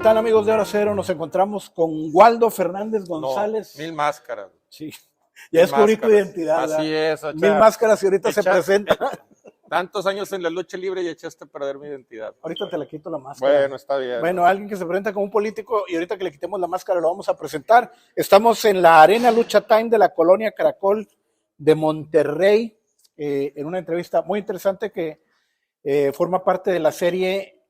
tal, amigos de Hora Cero? Nos encontramos con Waldo Fernández González. No, Mil Máscaras. Sí, ya descubrí tu identidad. Así es. Mil Máscaras y ahorita se presenta. Tantos años en la lucha libre y echaste a perder mi identidad. Ahorita te la quito la máscara. Bueno, está bien. Bueno, alguien que se presenta como un político y ahorita que le quitemos la máscara lo vamos a presentar. Estamos en la Arena Lucha Time de la Colonia Caracol de Monterrey, en una entrevista muy interesante que forma parte de la serie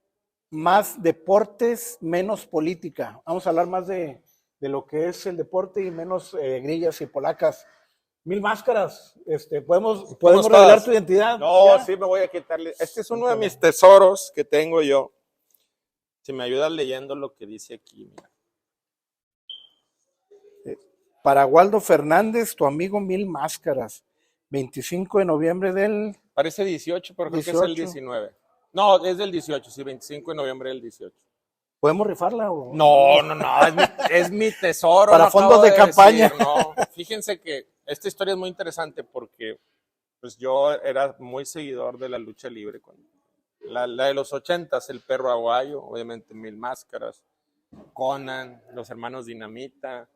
Más Deportes, Menos Política. Vamos a hablar más de lo que es el deporte y menos grillas y polacas. Mil Máscaras, ¿podemos revelar tu identidad? No, ¿ya? Sí, me voy a quitarle. Este es uno de mis tesoros que tengo yo. Si me ayudas leyendo lo que dice aquí, mira. Para Waldo Fernández, tu amigo Mil Máscaras, 25 de noviembre del... Parece 18, pero creo que es el 19. No, es del 18, sí, 25 de noviembre del 18. ¿Podemos rifarla? O... No, es mi tesoro. Para fondos de campaña. Decir, no. Fíjense que esta historia es muy interesante porque pues yo era muy seguidor de la lucha libre. La de los 80s, el Perro Aguayo, obviamente Mil Máscaras, Conan, los hermanos Dinamita,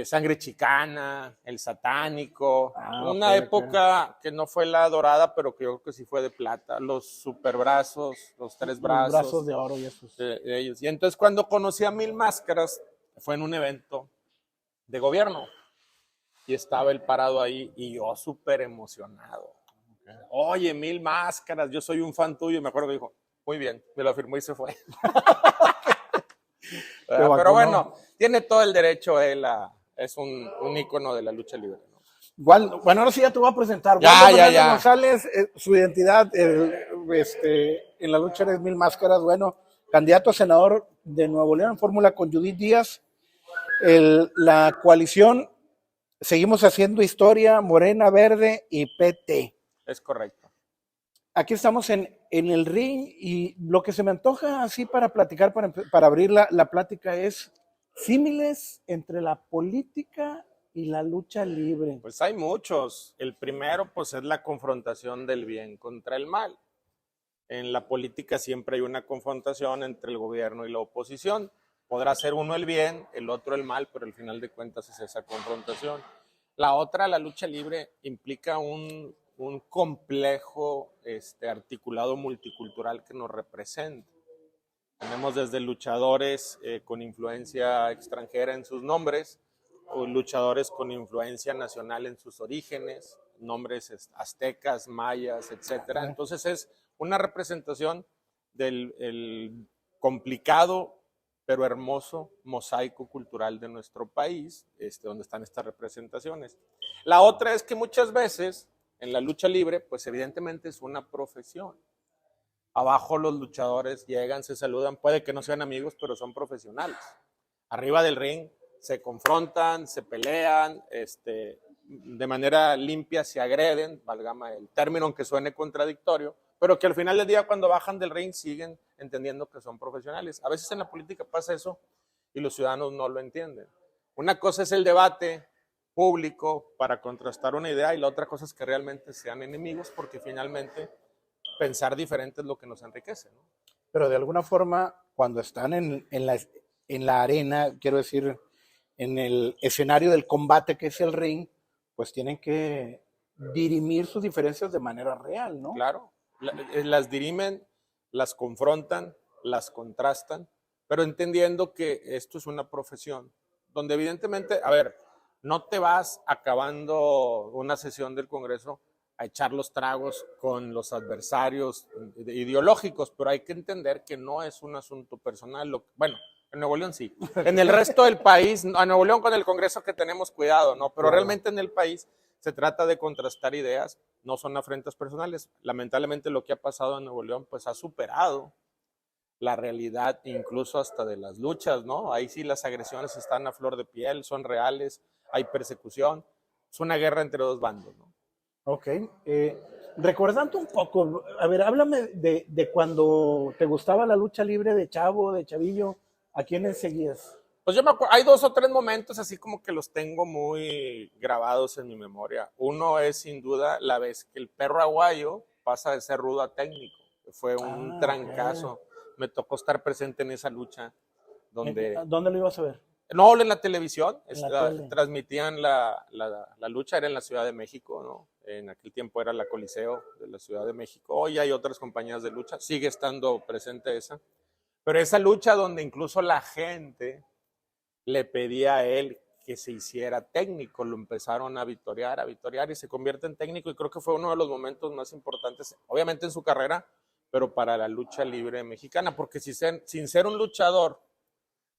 Sangre Chicana, El Satánico, una época que no fue la dorada, pero que yo creo que sí fue de plata, los Superbrazos, los Tres Brazos. Los brazos de oro y esos. De ellos. Y entonces cuando conocí a Mil Máscaras, fue en un evento de gobierno y estaba él parado ahí y yo súper emocionado. Okay. Oye, Mil Máscaras, yo soy un fan tuyo. Y me acuerdo que dijo, muy bien, me lo firmó y se fue. Pero bueno, tiene todo el derecho él es un ícono de la lucha libre, ¿no? Igual, bueno, ahora sí ya te voy a presentar. Ya. González, su identidad en la lucha de Mil Máscaras, bueno, candidato a senador de Nuevo León en fórmula con Judith Díaz. La coalición, seguimos haciendo historia, Morena, Verde y PT. Es correcto. Aquí estamos en el ring y lo que se me antoja así para platicar, para abrir la plática es símiles entre la política y la lucha libre. Pues hay muchos. El primero pues es la confrontación del bien contra el mal. En la política siempre hay una confrontación entre el gobierno y la oposición. Podrá ser uno el bien, el otro el mal, pero al final de cuentas es esa confrontación. La otra, la lucha libre, implica un complejo articulado multicultural que nos representa. Tenemos desde luchadores con influencia extranjera en sus nombres, o luchadores con influencia nacional en sus orígenes, nombres aztecas, mayas, etc. Entonces es una representación del complicado pero hermoso mosaico cultural de nuestro país, donde están estas representaciones. La otra es que muchas veces en la lucha libre, pues evidentemente es una profesión. Abajo los luchadores llegan, se saludan, puede que no sean amigos, pero son profesionales. Arriba del ring se confrontan, se pelean, de manera limpia se agreden, válgame el término aunque suene contradictorio, pero que al final del día cuando bajan del ring siguen entendiendo que son profesionales. A veces en la política pasa eso y los ciudadanos no lo entienden. Una cosa es el debate público para contrastar una idea y la otra cosa es que realmente sean enemigos porque finalmente pensar diferente es lo que nos enriquece, ¿no? Pero de alguna forma cuando están en la arena, quiero decir, en el escenario del combate que es el ring, pues tienen que dirimir sus diferencias de manera real, ¿no? Claro, las dirimen, las confrontan, las contrastan, pero entendiendo que esto es una profesión, donde evidentemente, a ver, no te vas acabando una sesión del Congreso a echar los tragos con los adversarios ideológicos, pero hay que entender que no es un asunto personal. Bueno, en Nuevo León sí. En el resto del país, a Nuevo León con el Congreso que tenemos cuidado, ¿no? Pero realmente en el país se trata de contrastar ideas, no son afrentas personales. Lamentablemente lo que ha pasado en Nuevo León pues ha superado la realidad incluso hasta de las luchas, ¿no? Ahí sí las agresiones están a flor de piel, son reales, hay persecución, es una guerra entre dos bandos, ¿no? Ok, recordando un poco, a ver, háblame de cuando te gustaba la lucha libre de chavo, de chavillo, ¿a quiénes seguías? Pues yo me acuerdo, hay 2 o 3 momentos así como que los tengo muy grabados en mi memoria. Uno es sin duda la vez que el Perro Aguayo pasa de ser rudo a técnico, que fue un trancazo. Okay. me tocó estar presente en esa lucha. ¿Dónde lo ibas a ver? No, en la televisión, tele. transmitían la lucha, era en la Ciudad de México, ¿no? En aquel tiempo era la Coliseo de la Ciudad de México. Hoy hay otras compañías de lucha, sigue estando presente esa. Pero esa lucha donde incluso la gente le pedía a él que se hiciera técnico, lo empezaron a vitorear y se convierte en técnico, y creo que fue uno de los momentos más importantes, obviamente en su carrera, pero para la lucha libre mexicana, porque sin ser un luchador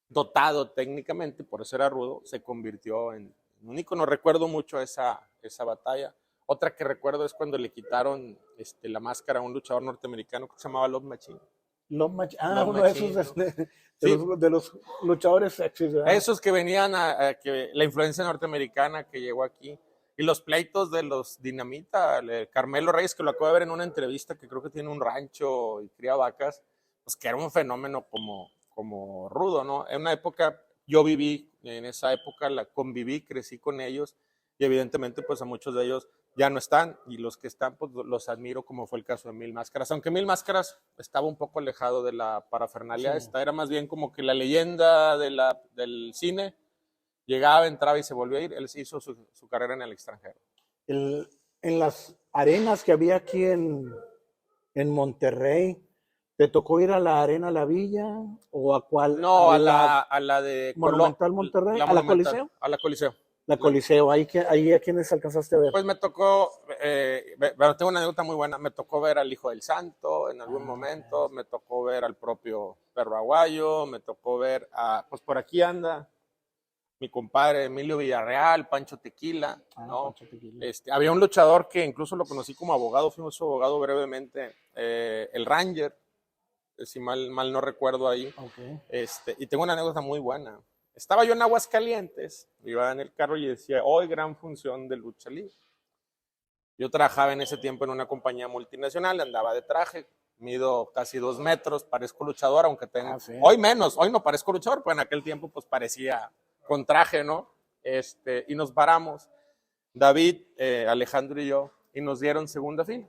dotado técnicamente, por eso era rudo, se convirtió en un ícono. Recuerdo mucho esa batalla. Otra que recuerdo es cuando le quitaron la máscara a un luchador norteamericano que se llamaba Love Machine. Love Machine. Uno de esos de los luchadores sexys, ¿verdad? Esos que venían que la influencia norteamericana que llegó aquí. Y los pleitos de los Dinamita, Carmelo Reyes, que lo acabo de ver en una entrevista, que creo que tiene un rancho y cría vacas, pues que era un fenómeno como rudo, ¿no? En una época, yo viví, en esa época conviví, crecí con ellos, y evidentemente pues a muchos de ellos ya no están, y los que están pues los admiro, como fue el caso de Mil Máscaras, aunque Mil Máscaras estaba un poco alejado de la parafernalia, sí. Esta era más bien como que la leyenda del cine, llegaba, entraba y se volvió a ir. Él hizo su carrera en el extranjero. En las arenas que había aquí en Monterrey, ¿te tocó ir a la Arena La Villa o a cuál? No, a la de Monumental Monterrey, a la Coliseo. A la Coliseo. La Coliseo, ahí a quienes alcanzaste a ver. Pues me tocó, tengo una anécdota muy buena, me tocó ver al Hijo del Santo en algún momento, me tocó ver al propio Perro Aguayo, me tocó ver pues por aquí anda mi compadre Emilio Villarreal, Pancho Tequila, ¿no? Pancho Tequila. Había un luchador que incluso lo conocí como abogado, fuimos su abogado brevemente, el Ranger, si mal no recuerdo ahí. Okay. Y tengo una anécdota muy buena. Estaba yo en Aguascalientes, iba en el carro y decía, hoy gran función de lucha libre. Yo trabajaba en ese tiempo en una compañía multinacional, andaba de traje, mido casi 2 metros, parezco luchador, aunque tengo... Sí. Hoy menos, hoy no parezco luchador, pero en aquel tiempo pues parecía con traje, ¿no? Y nos paramos, David, Alejandro y yo, y nos dieron segunda fila.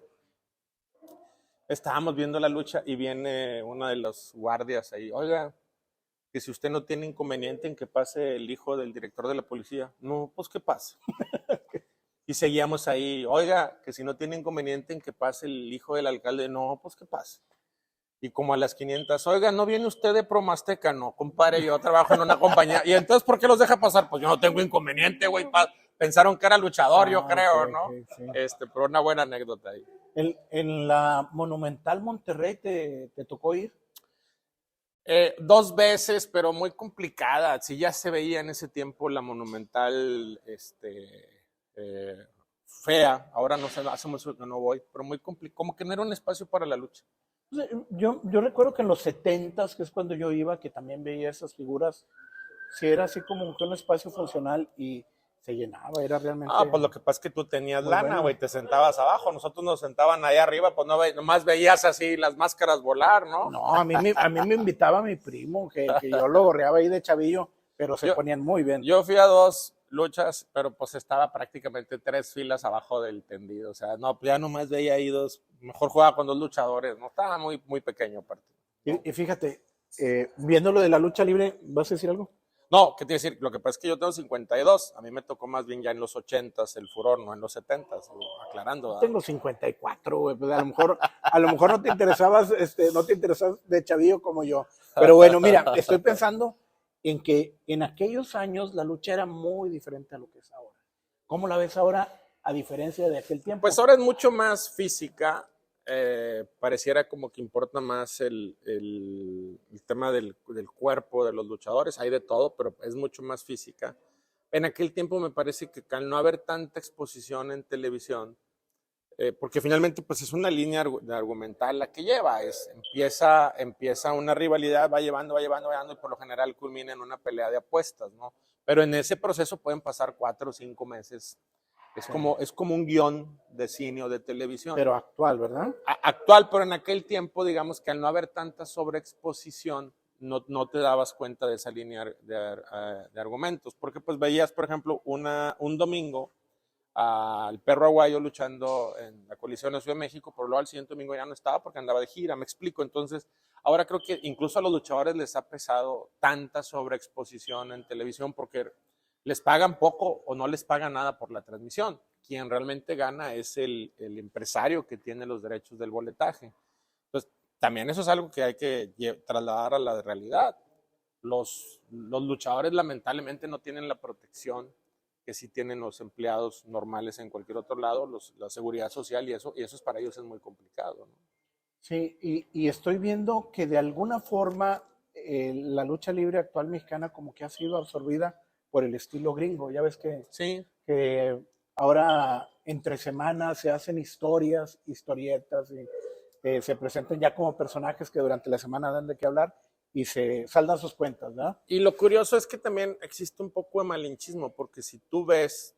Estábamos viendo la lucha y viene uno de los guardias ahí, oiga, que si usted no tiene inconveniente en que pase el hijo del director de la policía. No, pues que pase. Y seguíamos ahí, oiga, que si no tiene inconveniente en que pase el hijo del alcalde. No, pues que pase. Y como a las 500, oiga, ¿no viene usted de Promasteca? No, compadre, yo trabajo en una compañía. ¿Y entonces por qué los deja pasar? Pues yo no tengo inconveniente, güey. Pensaron que era luchador, yo creo, okay, ¿no? Okay, sí. Pero una buena anécdota ahí. ¿En la Monumental Monterrey te tocó ir? 2 veces, pero muy complicada. Sí, ya se veía en ese tiempo la Monumental fea. Ahora no sé, hace mucho que no voy, pero muy complicado. Como que no era un espacio para la lucha. Yo recuerdo que en los 70s, que es cuando yo iba, que también veía esas figuras, sí era así como un espacio funcional y se llenaba, era realmente... Pues lo que pasa es que tú tenías lana, güey, te sentabas abajo, nosotros nos sentaban ahí arriba, pues nomás veías así las máscaras volar, ¿no? No, a mí me invitaba mi primo, que yo lo gorreaba ahí de chavillo, pero se ponían muy bien. Yo fui a 2 luchas, pero pues estaba prácticamente 3 filas abajo del tendido, o sea, no, ya nomás veía ahí 2, mejor jugaba con 2 luchadores, no, estaba muy, muy pequeño aparte. Y fíjate, viendo lo de la lucha libre, ¿vas a decir algo? No, ¿qué te iba a decir? Lo que pasa es que yo tengo 52, a mí me tocó más bien ya en los 80s el furor, no en los 70s, aclarando. ¿verdad? Tengo 54, güey, pues a lo mejor no te interesabas de chavillo como yo, pero bueno, mira, estoy pensando en que en aquellos años la lucha era muy diferente a lo que es ahora. ¿Cómo la ves ahora a diferencia de aquel tiempo? Pues ahora es mucho más física, pareciera como que importa más el tema del cuerpo de los luchadores, hay de todo, pero es mucho más física. En aquel tiempo me parece que al no haber tanta exposición en televisión, porque finalmente pues es una línea argumental la que lleva, empieza una rivalidad, va llevando y por lo general culmina en una pelea de apuestas, ¿no? Pero en ese proceso pueden pasar 4 o 5 meses. Es como un guión de cine o de televisión. Pero actual, ¿verdad? Actual, pero en aquel tiempo, digamos que al no haber tanta sobreexposición, no te dabas cuenta de esa línea de argumentos. Porque pues veías, por ejemplo, un domingo al Perro Aguayo luchando en la Coliseo de la Ciudad de México, pero luego al siguiente domingo ya no estaba porque andaba de gira, me explico. Entonces, Ahora creo que incluso a los luchadores les ha pesado tanta sobreexposición en televisión porque les pagan poco o no les pagan nada por la transmisión. Quien realmente gana es el empresario que tiene los derechos del boletaje. Entonces, también eso es algo que hay que trasladar a la realidad. Los luchadores lamentablemente no tienen la protección que sí tienen los empleados normales en cualquier otro lado, la seguridad social y eso es para ellos es muy complicado, ¿no? Sí, y estoy viendo que de alguna forma la lucha libre actual mexicana como que ha sido absorbida por el estilo gringo. Ya ves Sí. que ahora entre semanas se hacen historietas, y se presentan ya como personajes que durante la semana dan de qué hablar y se saldan sus cuentas, ¿verdad? Y lo curioso es que también existe un poco de malinchismo, porque si tú ves,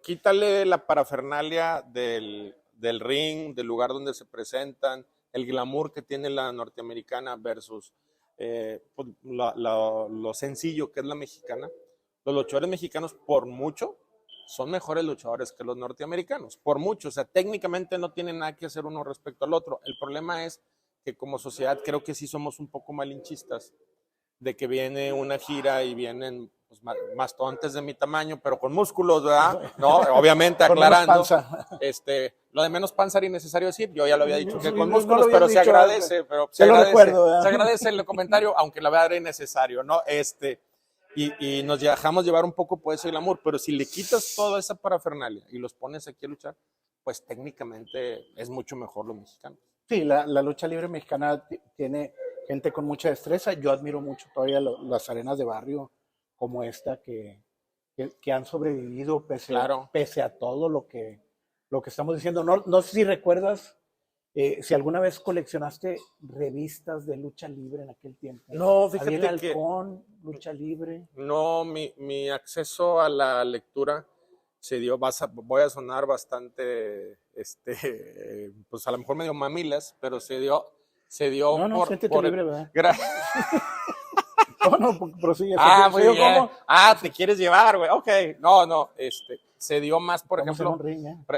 quítale la parafernalia del ring, del lugar donde se presentan, el glamour que tiene la norteamericana versus pues, lo sencillo que es la mexicana. Los luchadores mexicanos, por mucho, son mejores luchadores que los norteamericanos, por mucho. O sea, técnicamente no tienen nada que hacer uno respecto al otro. El problema es que como sociedad creo que sí somos un poco malinchistas, de que viene una gira y vienen pues, mastodontes de mi tamaño, pero con músculos, ¿verdad? No, obviamente aclarando. Lo de menos panza era innecesario decir, yo ya lo había dicho que con músculos, pero se agradece, se agradece el comentario, aunque la verdad era innecesario, ¿no? Y nos dejamos llevar un poco por ese glamour, pero si le quitas toda esa parafernalia y los pones aquí a luchar, pues técnicamente es mucho mejor los mexicanos. Sí, la lucha libre mexicana tiene gente con mucha destreza. Yo admiro mucho todavía las arenas de barrio como esta que han sobrevivido pese a todo lo que estamos diciendo. No sé si recuerdas, si alguna vez coleccionaste revistas de lucha libre en aquel tiempo. No, fíjate Ariel Halcón, lucha libre. No, mi acceso a la lectura se dio, voy a sonar bastante, pues a lo mejor medio mamilas, pero se dio No, siéntete libre, ¿verdad? No, prosigue. Muy bien. ¿Cómo? Te quieres llevar, güey. Ok. No, se dio más, por ejemplo.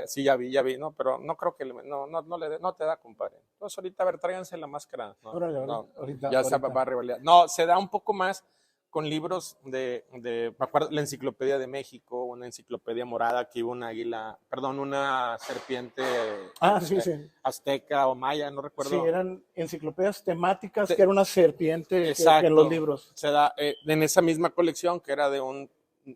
Sí, ya vi, ¿no? Pero no creo que no te da, compadre. Entonces ahorita, a ver, tráiganse la máscara. Ahorita. Se va a rivalidad. No, se da un poco más con libros me acuerdo, la Enciclopedia de México, una enciclopedia morada que iba una serpiente azteca o maya, no recuerdo. Sí, eran enciclopedias temáticas, que era una serpiente en los libros. Se da en esa misma colección, que era de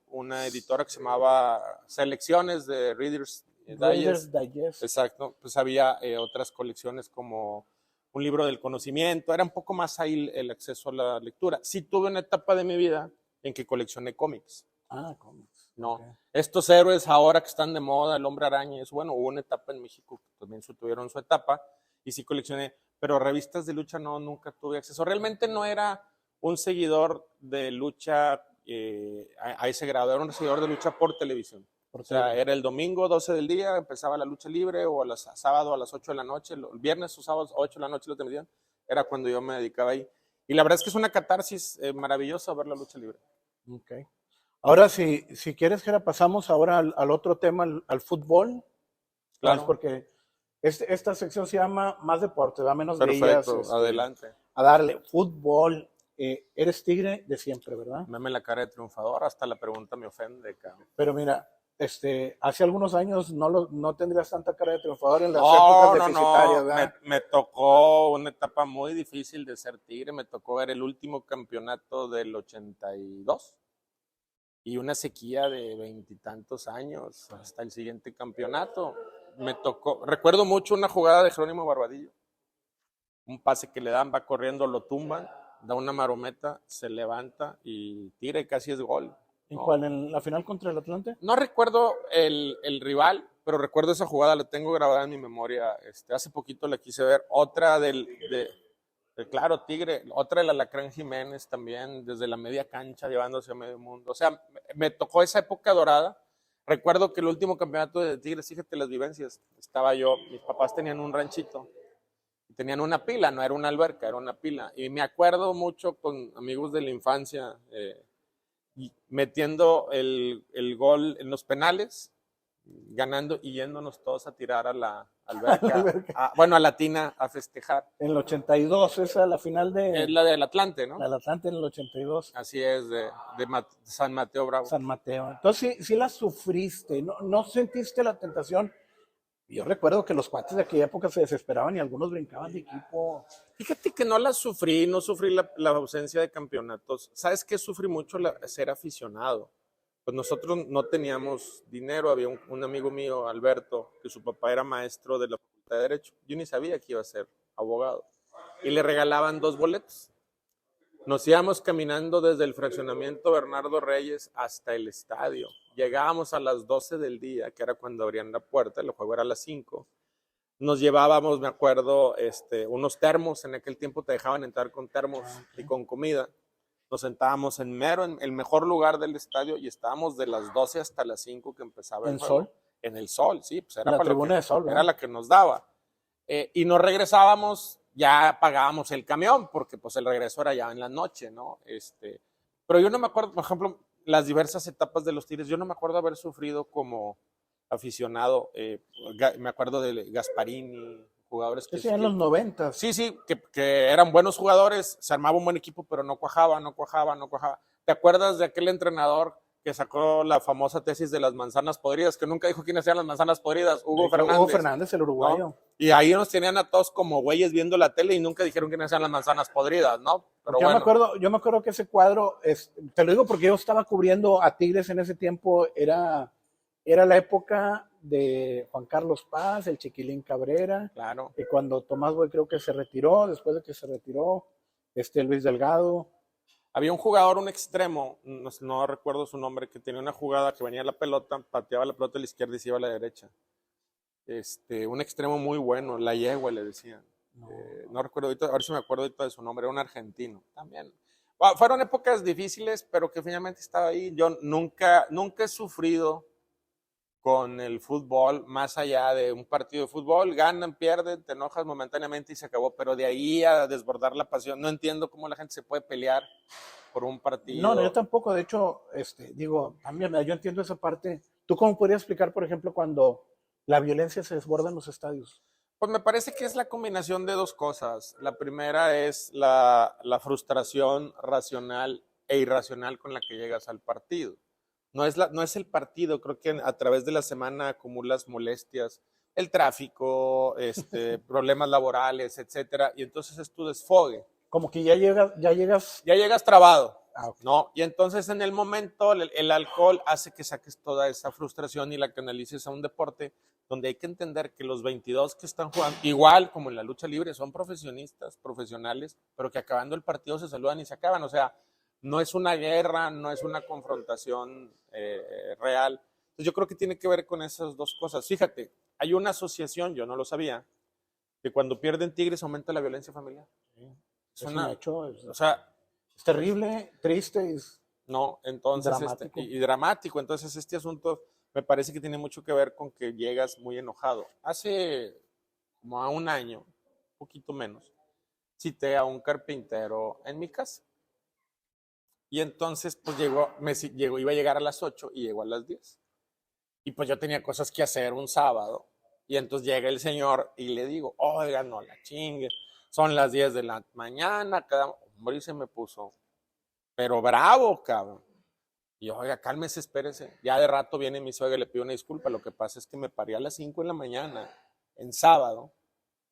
una editora que se llamaba Selecciones de Reader's Digest. Exacto, pues había otras colecciones como un libro del conocimiento, era un poco más ahí el acceso a la lectura. Sí tuve una etapa de mi vida en que coleccioné cómics. Cómics. No, okay. Estos héroes ahora que están de moda, el Hombre Araña, hubo una etapa en México que también tuvieron su etapa, y sí coleccioné, pero revistas de lucha nunca tuve acceso. Realmente no era un seguidor de lucha a ese grado, era un seguidor de lucha por televisión. O sea, era el domingo 12 del día, empezaba la lucha libre, o sábado a las 8 de la noche, el viernes o sábado 8 de la noche, era cuando yo me dedicaba ahí. Y la verdad es que es una catarsis maravillosa ver la lucha libre. Okay. Ahora, si quieres, Jera, pasamos ahora al otro tema, al fútbol. Claro. Porque esta sección se llama Más Deporte, da menos de ellas. Perfecto, adelante. A darle fútbol. Eres Tigre de siempre, ¿verdad? Meme la cara de triunfador, hasta la pregunta me ofende, cabrón. Pero mira, hace algunos años no tendrías tanta cara de triunfador en las épocas deficitarias, ¿verdad? Me tocó una etapa muy difícil de ser Tigre, me tocó ver el último campeonato del 82 y una sequía de 20 y tantos años hasta el siguiente campeonato. Recuerdo mucho una jugada de Jerónimo Barbadillo, un pase que le dan, va corriendo, lo tumban, da una marometa, se levanta y tira y casi es gol. ¿En cuál? ¿En la final contra el Atlante? No recuerdo el rival, pero recuerdo esa jugada, la tengo grabada en mi memoria. Hace poquito la quise ver. Otra claro, Tigre, otra del Alacrán Jiménez también, desde la media cancha, llevándose a medio mundo. O sea, me tocó esa época dorada. Recuerdo que el último campeonato de Tigres, fíjate las vivencias, estaba yo, mis papás tenían un ranchito, y tenían una pila, no era una alberca, era una pila. Y me acuerdo mucho con amigos de la infancia, metiendo el gol en los penales, ganando y yéndonos todos a tirar a la alberca, bueno, a la tina a festejar. En el 82, esa la final Es la del Atlante, la ¿no? del Atlante en el 82. Así es, de San Mateo Bravo. San Mateo. Entonces sí la sufriste, no sentiste la tentación. Yo recuerdo que los cuates de aquella época se desesperaban y algunos brincaban de equipo. Fíjate que no sufrí la ausencia de campeonatos. ¿Sabes qué? Sufrí mucho ser aficionado. Pues nosotros no teníamos dinero, había un amigo mío, Alberto, que su papá era maestro de la Facultad de Derecho. Yo ni sabía que iba a ser abogado. Y le regalaban 2 boletos. Nos íbamos caminando desde el fraccionamiento Bernardo Reyes hasta el estadio. Llegábamos a las 12 del día, que era cuando abrían la puerta, el juego era a las 5. Nos llevábamos, me acuerdo, unos termos, en aquel tiempo te dejaban entrar con termos y con comida. Nos sentábamos en el mejor lugar del estadio y estábamos de las 12 hasta las 5 que empezaba el juego. ¿En Sol? En el Sol, sí, pues era La para tribuna de Sol, era ¿verdad? la que nos daba. Y nos regresábamos, ya pagábamos el camión, porque pues el regreso era ya en la noche, ¿no? Pero yo no me acuerdo, por ejemplo, las diversas etapas de los Tigres, yo no me acuerdo haber sufrido como aficionado. Me acuerdo de Gasparini, jugadores Sí, en los 90. sí, que eran buenos jugadores, se armaba un buen equipo, pero no cuajaba. ¿Te acuerdas de aquel entrenador que sacó la famosa tesis de las manzanas podridas, que nunca dijo quiénes eran las manzanas podridas? Hugo Fernández. Hugo Fernández, el uruguayo. ¿No? Y ahí nos tenían a todos como güeyes viendo la tele y nunca dijeron quiénes eran las manzanas podridas, ¿no? Pero yo, bueno. me acuerdo que ese cuadro, te lo digo porque yo estaba cubriendo a Tigres en ese tiempo, era la época de Juan Carlos Paz, el Chiquilín Cabrera, Claro. y cuando Tomás Boy creo que se retiró, después de que se retiró, Luis Delgado. Había un jugador, un extremo, no recuerdo su nombre, que tenía una jugada que venía la pelota, pateaba la pelota a la izquierda y se iba a la derecha. Un extremo muy bueno, la yegua le decían. No recuerdo ahorita, a ver si me acuerdo ahorita de su nombre, era un argentino también. Bueno, fueron épocas difíciles, pero que finalmente estaba ahí. Yo nunca he sufrido con el fútbol, más allá de un partido de fútbol, ganan, pierden, te enojas momentáneamente y se acabó, pero de ahí a desbordar la pasión, no entiendo cómo la gente se puede pelear por un partido. No, yo tampoco, de hecho, digo, también yo entiendo esa parte. ¿Tú cómo podrías explicar, por ejemplo, cuando la violencia se desborda en los estadios? Pues me parece que es la combinación de 2 cosas. La primera es la frustración racional e irracional con la que llegas al partido. No es el partido, creo que a través de la semana acumulas molestias, el tráfico, problemas laborales, etcétera, y entonces es tu desfogue. Como que ya llegas trabado, okay. ¿no? Y entonces en el momento el alcohol hace que saques toda esa frustración y la canalices a un deporte donde hay que entender que los 22 que están jugando, igual como en la lucha libre, son profesionales, pero que acabando el partido se saludan y se acaban. O sea, no es una guerra, no es una confrontación real. Entonces yo creo que tiene que ver con esas 2 cosas. Fíjate, hay una asociación, yo no lo sabía, que cuando pierden Tigres aumenta la violencia familiar. Es un hecho. O sea, es terrible, triste. No, entonces dramático. Y dramático. Entonces este asunto me parece que tiene mucho que ver con que llegas muy enojado. Hace como a un año, un poquito menos, cité a un carpintero en mi casa. Y entonces pues iba a llegar a las 8 y llegó a las 10. Y pues yo tenía cosas que hacer un sábado. Y entonces llega el señor y le digo, oiga, no la chingue, son las 10 de la mañana, hombre, y se me puso, pero bravo, cabrón. Y yo, oiga, cálmese, espérese. Ya de rato viene mi suegra y le pido una disculpa. Lo que pasa es que me paré a las 5 de la mañana, en sábado,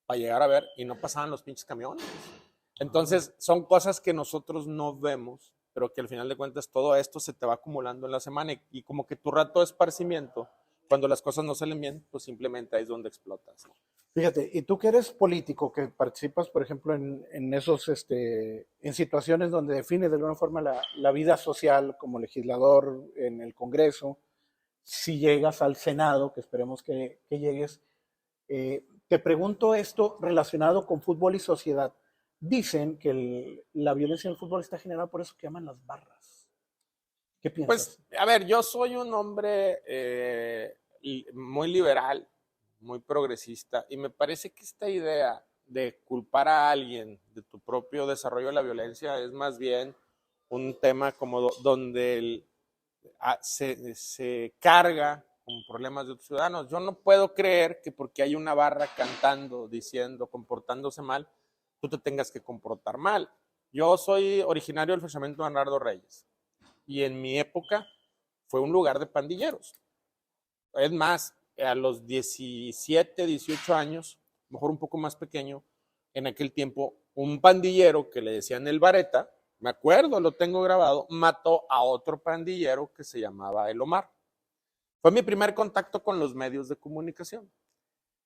para llegar a ver, y no pasaban los pinches camiones. Entonces, son cosas que nosotros no vemos, pero que al final de cuentas todo esto se te va acumulando en la semana y como que tu rato de esparcimiento, cuando las cosas no salen bien, pues simplemente ahí es donde explotas, ¿no? Fíjate, y tú que eres político, que participas, por ejemplo, en esos, en situaciones donde defines de alguna forma la vida social como legislador en el Congreso, si llegas al Senado, que esperemos que llegues, te pregunto esto relacionado con fútbol y sociedad. Dicen que la violencia en el fútbol está generada por eso que llaman las barras. ¿Qué piensas? Pues, a ver, yo soy un hombre muy liberal, muy progresista, y me parece que esta idea de culpar a alguien de tu propio desarrollo de la violencia es más bien un tema como donde se carga con problemas de otros ciudadanos. Yo no puedo creer que porque hay una barra cantando, diciendo, comportándose mal, tú te tengas que comportar mal. Yo soy originario del fraccionamiento Bernardo Reyes y en mi época fue un lugar de pandilleros. Es más, a los 17, 18 años, mejor un poco más pequeño, en aquel tiempo, un pandillero que le decían el Vareta, me acuerdo, lo tengo grabado, mató a otro pandillero que se llamaba el Omar. Fue mi primer contacto con los medios de comunicación.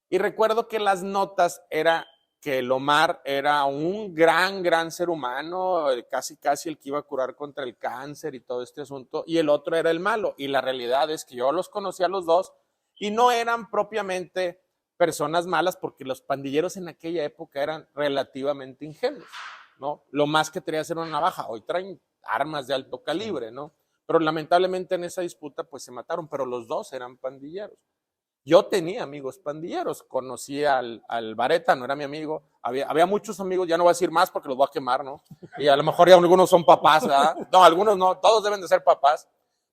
Y recuerdo que las notas era que el Omar era un gran ser humano, casi el que iba a curar contra el cáncer y todo este asunto, y el otro era el malo. Y la realidad es que yo los conocía a los dos y no eran propiamente personas malas porque los pandilleros en aquella época eran relativamente ingenuos, ¿no? Lo más que traía era una navaja, hoy traen armas de alto calibre, ¿no? Pero lamentablemente en esa disputa pues se mataron, pero los dos eran pandilleros. Yo tenía amigos pandilleros, conocí al Vareta, no era mi amigo, había muchos amigos, ya no voy a decir más porque los voy a quemar, ¿no? Y a lo mejor ya algunos son papás, ¿verdad? No, algunos no, todos deben de ser papás,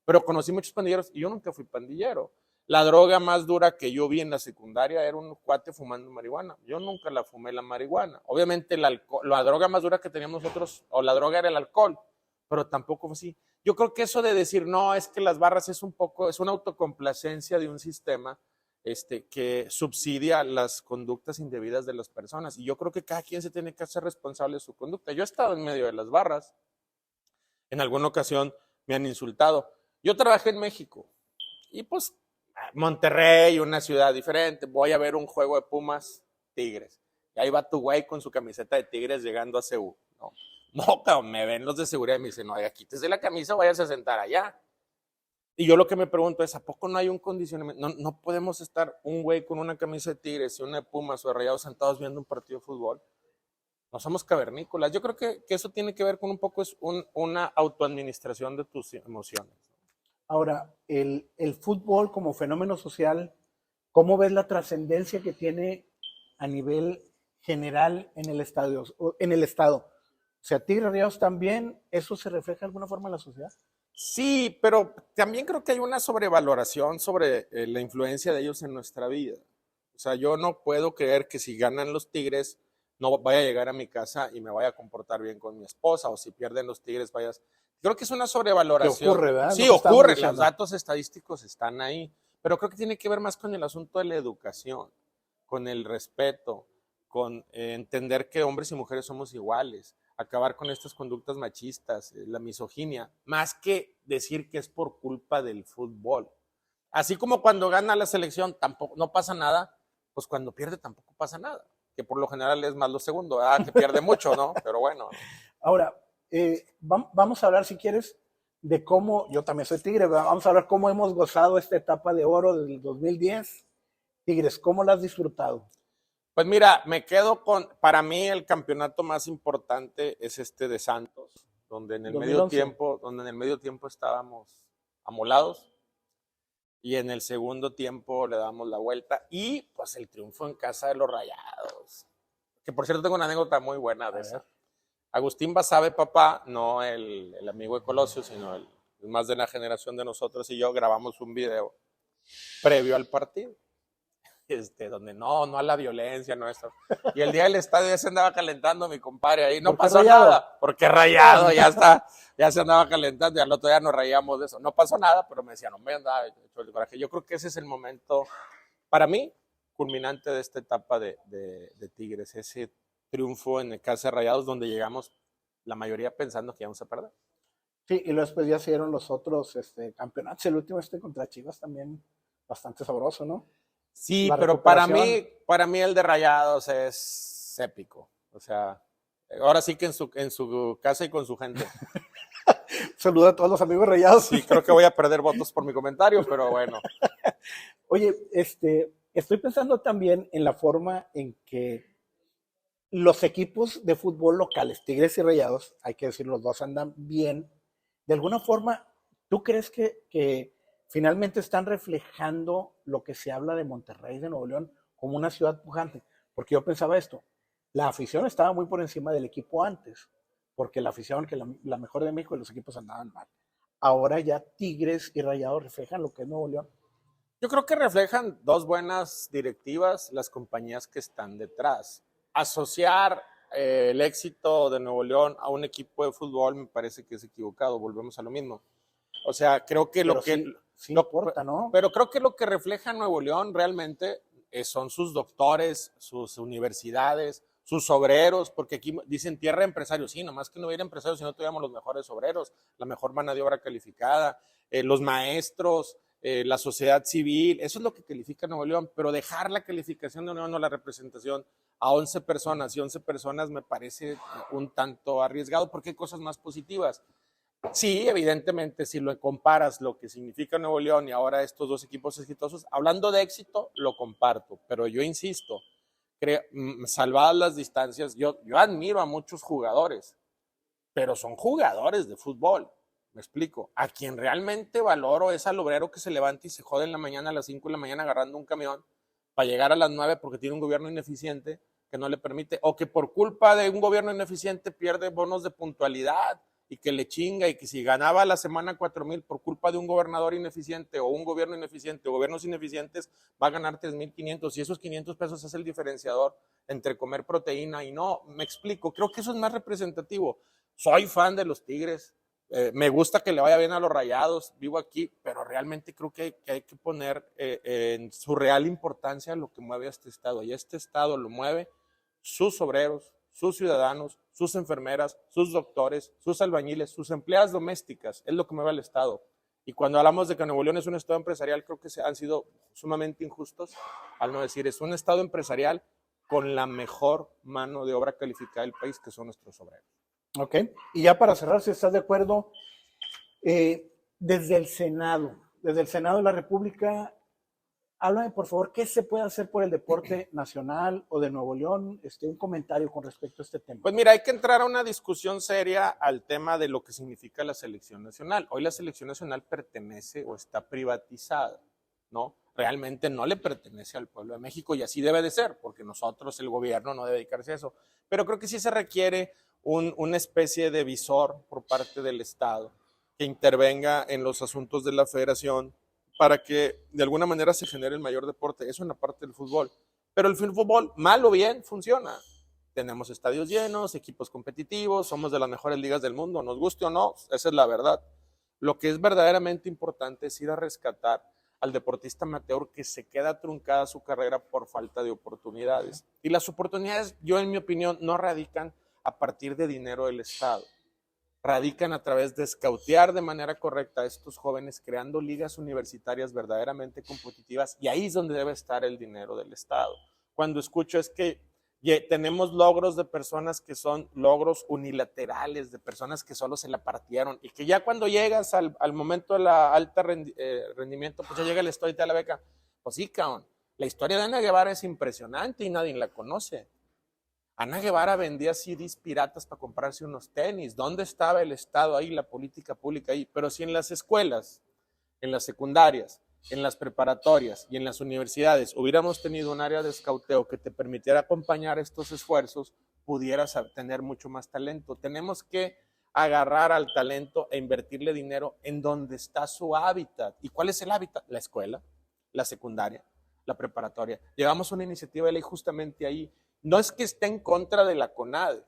pero conocí muchos pandilleros y yo nunca fui pandillero. La droga más dura que yo vi en la secundaria era un cuate fumando marihuana. Yo nunca la fumé la marihuana. Obviamente la droga más dura que teníamos nosotros, o la droga era el alcohol, pero tampoco fue así. Yo creo que eso de decir, no, es que las barras es una autocomplacencia de un sistema que subsidia las conductas indebidas de las personas. Y yo creo que cada quien se tiene que hacer responsable de su conducta. Yo he estado en medio de las barras. En alguna ocasión me han insultado. Yo trabajé en México y pues Monterrey, una ciudad diferente. Voy a ver un juego de Pumas, Tigres. Y ahí va tu güey con su camiseta de Tigres llegando a CU. No, cabrón, me ven los de seguridad y me dicen, no, quítese la camisa, váyase a sentar allá. Y yo lo que me pregunto es, ¿a poco no hay un condicionamiento? No podemos estar un güey con una camisa de Tigres y una de Pumas o de Rayados sentados viendo un partido de fútbol. No somos cavernícolas. Yo creo que eso tiene que ver con un poco una autoadministración de tus emociones. Ahora, el fútbol como fenómeno social, ¿cómo ves la trascendencia que tiene a nivel general en el estadio? O sea, Tigres Rayados también, ¿eso se refleja de alguna forma en la sociedad? Sí, pero también creo que hay una sobrevaloración sobre la influencia de ellos en nuestra vida. O sea, yo no puedo creer que si ganan los Tigres no vaya a llegar a mi casa y me vaya a comportar bien con mi esposa, o si pierden los Tigres vayas. Creo que es una sobrevaloración. ¿Qué ocurre, verdad? Sí, ocurre, los datos estadísticos están ahí, pero creo que tiene que ver más con el asunto de la educación, con el respeto, con entender que hombres y mujeres somos iguales, acabar con estas conductas machistas, la misoginia, más que decir que es por culpa del fútbol. Así como cuando gana la selección tampoco, no pasa nada, pues cuando pierde tampoco pasa nada, que por lo general es más lo segundo, ¿verdad? Que pierde mucho, ¿no? Pero bueno. Ahora, vamos a hablar, si quieres, de cómo, yo también soy Tigre, vamos a hablar cómo hemos gozado esta etapa de oro del 2010. Tigres, ¿cómo la has disfrutado? Pues mira, me quedo para mí el campeonato más importante es este de Santos, donde en el medio tiempo estábamos amolados y en el segundo tiempo le damos la vuelta y pues el triunfo en casa de los Rayados. Que por cierto tengo una anécdota muy buena de esa. Agustín Basabe, papá, no el amigo de Colosio, sino el más de la generación de nosotros y yo grabamos un video previo al partido. Donde no a la violencia, no esto. Y el día del estadio ya se andaba calentando mi compadre ahí, no pasó nada, porque Rayado ya se andaba calentando y al otro día nos reíamos de eso. No pasó nada, pero me decía, no me andaba hecho el coraje. Yo creo que ese es el momento, para mí, culminante de esta etapa de Tigres, ese triunfo en el casa de Rayados, donde llegamos la mayoría pensando que íbamos a perder. Sí, y luego ya se dieron los otros campeonatos, el último contra Chivas también bastante sabroso, ¿no? Sí, pero para mí el de Rayados es épico. O sea, ahora sí que en su casa y con su gente. Saluda a todos los amigos Rayados. Sí, creo que voy a perder votos por mi comentario, pero bueno. Oye, estoy pensando también en la forma en que los equipos de fútbol locales, Tigres y Rayados, hay que decir, los dos andan bien. De alguna forma, ¿tú crees que finalmente están reflejando lo que se habla de Monterrey, de Nuevo León, como una ciudad pujante? Porque yo pensaba esto, la afición estaba muy por encima del equipo antes, porque la afición, que la mejor de México, y los equipos andaban mal. Ahora ya Tigres y Rayados reflejan lo que es Nuevo León. Yo creo que reflejan dos buenas directivas las compañías que están detrás. Asociar el éxito de Nuevo León a un equipo de fútbol me parece que es equivocado, volvemos a lo mismo. O sea, creo que Pero lo que... sí importa, ¿no? Pero creo que lo que refleja Nuevo León realmente son sus doctores, sus universidades, sus obreros, porque aquí dicen tierra de empresarios, sí, nomás que no hubiera empresarios si no tuviéramos los mejores obreros, la mejor mano de obra calificada, los maestros, la sociedad civil, eso es lo que califica Nuevo León, pero dejar la calificación de Nuevo León o la representación a 11 personas y 11 personas me parece un tanto arriesgado porque hay cosas más positivas. Sí, evidentemente, si lo comparas lo que significa Nuevo León y ahora estos dos equipos exitosos, hablando de éxito, lo comparto, pero yo insisto, salvadas las distancias, yo admiro a muchos jugadores, pero son jugadores de fútbol, me explico. A quien realmente valoro es al obrero que se levanta y se jode en la mañana a las 5 de la mañana agarrando un camión para llegar a las 9 porque tiene un gobierno ineficiente que no le permite, o que por culpa de un gobierno ineficiente pierde bonos de puntualidad y que le chinga y que si ganaba la semana 4,000 por culpa de un gobernador ineficiente o un gobierno ineficiente o gobiernos ineficientes, va a ganar 3,500 y esos 500 pesos es el diferenciador entre comer proteína y no. Me explico, creo que eso es más representativo. Soy fan de los Tigres, me gusta que le vaya bien a los Rayados, vivo aquí, pero realmente creo que hay que poner en su real importancia lo que mueve a este estado y este estado lo mueve sus obreros, sus ciudadanos, sus enfermeras, sus doctores, sus albañiles, sus empleadas domésticas, es lo que mueve al Estado. Y cuando hablamos de que Nuevo León es un Estado empresarial, creo que han sido sumamente injustos al no decir, es un Estado empresarial con la mejor mano de obra calificada del país, que son nuestros obreros. Ok, y ya para cerrar, si estás de acuerdo, desde el Senado de la República, háblame, por favor, ¿qué se puede hacer por el deporte nacional o de Nuevo León? Un comentario con respecto a este tema. Pues mira, hay que entrar a una discusión seria al tema de lo que significa la selección nacional. Hoy la selección nacional pertenece o está privatizada, ¿no? Realmente no le pertenece al pueblo de México y así debe de ser, porque nosotros, el gobierno, no debe dedicarse a eso. Pero creo que sí se requiere una especie de visor por parte del Estado que intervenga en los asuntos de la federación para que de alguna manera se genere el mayor deporte. Eso en la parte del fútbol. Pero el fútbol, mal o bien, funciona. Tenemos estadios llenos, equipos competitivos, somos de las mejores ligas del mundo, nos guste o no, esa es la verdad. Lo que es verdaderamente importante es ir a rescatar al deportista amateur que se queda truncada su carrera por falta de oportunidades. Y las oportunidades, yo en mi opinión, no radican a partir de dinero del Estado. Radican a través de escautear de manera correcta a estos jóvenes, creando ligas universitarias verdaderamente competitivas, y ahí es donde debe estar el dinero del Estado. Cuando escucho es que tenemos logros de personas que son logros unilaterales, de personas que solo se la partieron, y que ya cuando llegas al momento de la alta rendimiento, pues ya llega la historia de la beca. Pues sí, cabrón, la historia de Ana Guevara es impresionante y nadie la conoce. Ana Guevara vendía CDs piratas para comprarse unos tenis. ¿Dónde estaba el Estado ahí, la política pública ahí? Pero si en las escuelas, en las secundarias, en las preparatorias y en las universidades hubiéramos tenido un área de escauteo que te permitiera acompañar estos esfuerzos, pudieras tener mucho más talento. Tenemos que agarrar al talento e invertirle dinero en donde está su hábitat. ¿Y cuál es el hábitat? La escuela, la secundaria, la preparatoria. Llevamos una iniciativa de ley justamente ahí. No es que esté en contra de la CONADE,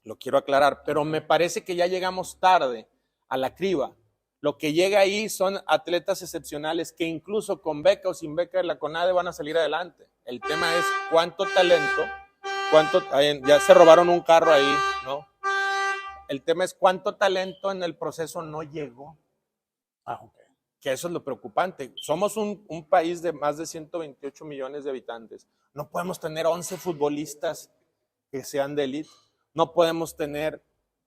lo quiero aclarar, pero me parece que ya llegamos tarde a la criba. Lo que llega ahí son atletas excepcionales que incluso con beca o sin beca de la CONADE van a salir adelante. El tema es cuánto talento, ya se robaron un carro ahí, ¿no? El tema es cuánto talento en el proceso no llegó. Okay. Que eso es lo preocupante. Somos un país de más de 128 millones de habitantes. No podemos tener 11 futbolistas que sean de élite. No podemos tener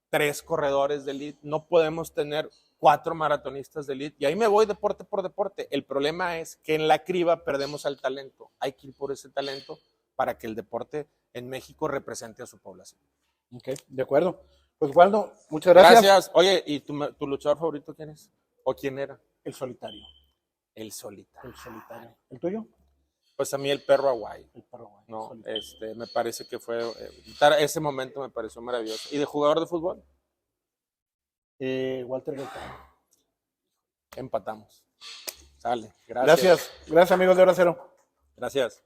3 corredores de élite. No podemos tener 4 maratonistas de élite. Y ahí me voy deporte por deporte. El problema es que en la criba perdemos al talento. Hay que ir por ese talento para que el deporte en México represente a su población. Ok, de acuerdo. Pues Waldo, muchas gracias. Gracias. Oye, ¿y tu luchador favorito quién es? ¿O quién era? El solitario. El solitario. El solitario. ¿El tuyo? Pues a mí el perro Aguayo. El perro Aguayo. No, me parece que fue, ese momento me pareció maravilloso. ¿Y de jugador de fútbol? Walter Gaitán. Empatamos. Sale, gracias. Gracias amigos de Hora Cero. Gracias.